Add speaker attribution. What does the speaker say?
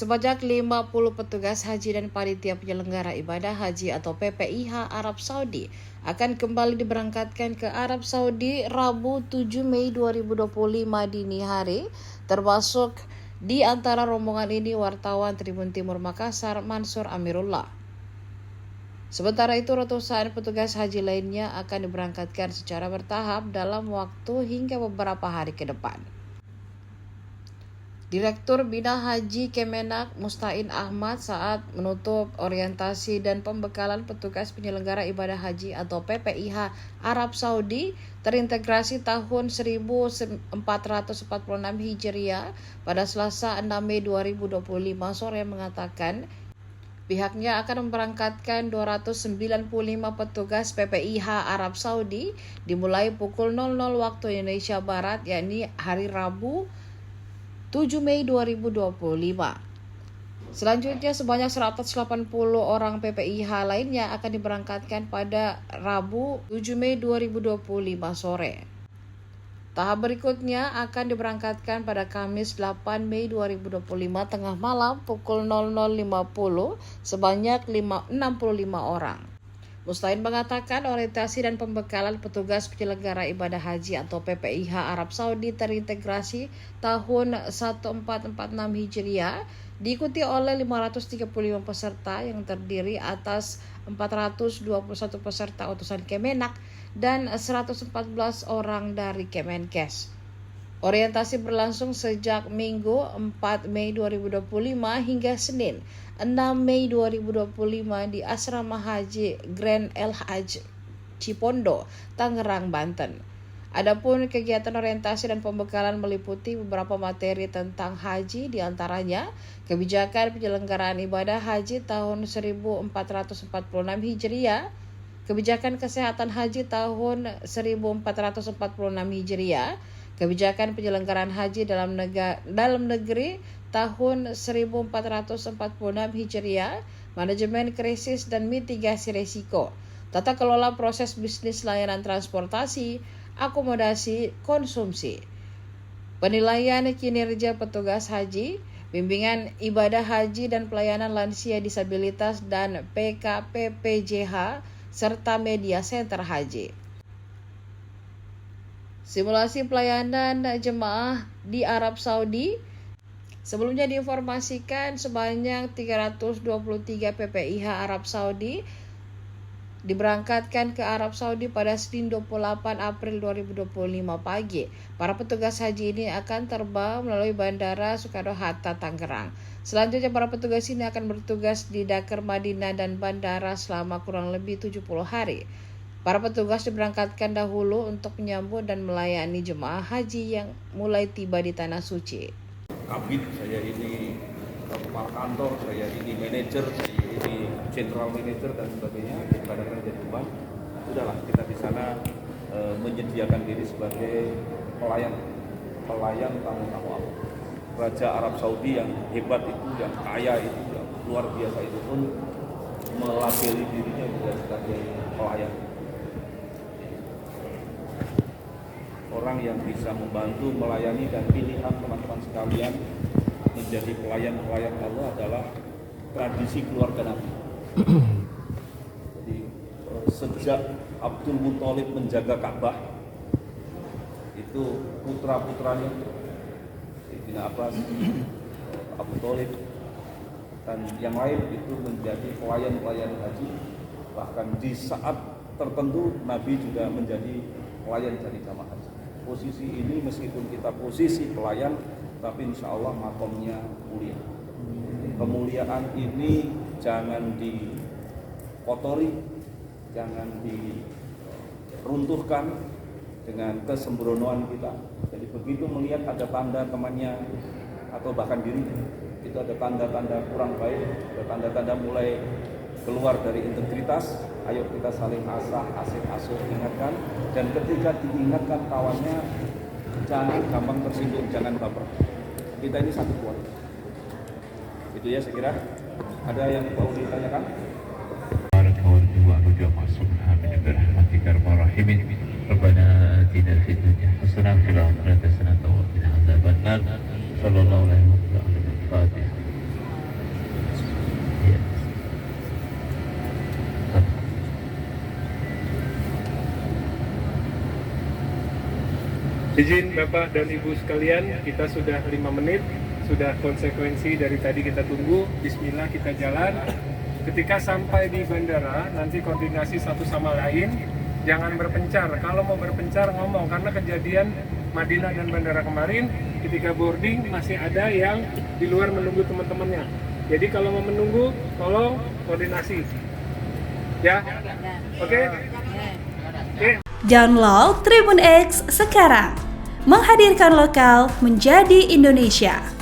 Speaker 1: Sebanyak 50 petugas haji dan panitia penyelenggara ibadah haji atau PPIH Arab Saudi akan kembali diberangkatkan ke Arab Saudi Rabu 7 Mei 2025 dini hari, termasuk di antara rombongan ini wartawan Tribun Timur Makassar Mansur Amirullah. Sementara itu, ratusan petugas haji lainnya akan diberangkatkan secara bertahap dalam waktu hingga beberapa hari ke depan. Direktur Bina Haji Kemenak Mustain Ahmad saat menutup orientasi dan pembekalan petugas penyelenggara ibadah haji atau PPIH Arab Saudi terintegrasi tahun 1446 Hijriah pada Selasa 6 Mei 2025 sore mengatakan pihaknya akan memberangkatkan 295 petugas PPIH Arab Saudi dimulai pukul 00 waktu Indonesia Barat, yakni hari Rabu 7 Mei 2025. Selanjutnya sebanyak 180 orang PPIH lainnya akan diberangkatkan pada Rabu 7 Mei 2025 sore. Tahap berikutnya akan diberangkatkan pada Kamis 8 Mei 2025 tengah malam pukul 00.50 sebanyak 65 orang. Mustain mengatakan orientasi dan pembekalan petugas penyelenggara ibadah haji atau PPIH Arab Saudi terintegrasi tahun 1446 Hijriah diikuti oleh 535 peserta yang terdiri atas 421 peserta utusan Kemenak dan 114 orang dari Kemenkes. Orientasi berlangsung sejak Minggu 4 Mei 2025 hingga Senin 6 Mei 2025 di Asrama Haji Grand El Hajj Cipondo, Tangerang, Banten. Adapun kegiatan orientasi dan pembekalan meliputi beberapa materi tentang haji, diantaranya kebijakan penyelenggaraan ibadah haji tahun 1446 Hijriah, kebijakan kesehatan haji tahun 1446 Hijriah, kebijakan penyelenggaraan haji dalam negeri tahun 1446 Hijriah, manajemen krisis dan mitigasi risiko, tata kelola proses bisnis layanan transportasi, akomodasi, konsumsi, penilaian kinerja petugas haji, bimbingan ibadah haji dan pelayanan lansia disabilitas dan PKPPJH, serta media center haji. Simulasi pelayanan jemaah di Arab Saudi. Sebelumnya diinformasikan sebanyak 323 PPIH Arab Saudi diberangkatkan ke Arab Saudi pada Senin 28 April 2025 pagi. Para petugas haji ini akan terbang melalui Bandara Soekarno-Hatta, Tangerang. Selanjutnya para petugas ini akan bertugas di Dakar, Madinah dan bandara selama kurang lebih 70 hari. Para petugas diberangkatkan dahulu untuk menyambut dan melayani jemaah haji yang mulai tiba di Tanah Suci.
Speaker 2: Kabit, saya ini kepala kantor, saya ini manajer, saya ini general manager dan sebagainya. Kadang-kadang jadi beban. Sudahlah, kita di sana menyediakan diri sebagai pelayan tamu-tamu Allah. Raja Arab Saudi yang hebat itu, yang kaya itu, yang luar biasa itu pun melabeli dirinya juga sebagai pelayan. Orang yang bisa membantu melayani dan pilihan teman-teman sekalian menjadi pelayan-pelayan Allah adalah tradisi keluarga Nabi. Jadi sejak Abdul Muthalib menjaga Ka'bah, itu putra-putranya Sayyidina Abbas, Abu Thalib dan yang lain itu menjadi pelayan-pelayan haji. Bahkan di saat tertentu Nabi juga menjadi pelayan dari jamaah haji. Posisi ini meskipun kita posisi pelayan, tapi insya Allah makomnya mulia. Kemuliaan ini jangan dikotori, jangan diruntuhkan dengan kesembronoan kita. Jadi begitu melihat ada tanda temannya atau bahkan dirinya, itu ada tanda-tanda kurang baik, ada tanda-tanda mulai keluar dari integritas, ayo kita saling asih-asuh ingatkan, dan ketika diingatkan kawannya jangan gampang tersinggung, jangan baper. Kita ini satu keluarga. Itu ya saya kira. Ada yang mau ditanyakan?
Speaker 3: Rabbana atina fid dunya hasanah wa fil akhirati hasanah wa qina adzabannar. Sallallahu alaihi wa sallam. Fatihah.
Speaker 4: Izin Bapak dan Ibu sekalian, kita sudah 5 menit, sudah konsekuensi dari tadi kita tunggu. Bismillah, kita jalan. Ketika sampai di bandara, nanti koordinasi satu sama lain, jangan berpencar. Kalau mau berpencar ngomong, karena kejadian Madinah dan bandara kemarin, ketika boarding masih ada yang di luar menunggu teman-temannya. Jadi kalau mau menunggu, tolong koordinasi. Ya? Oke? Oke.
Speaker 5: Download Tribun X sekarang. Menghadirkan lokal menjadi Indonesia.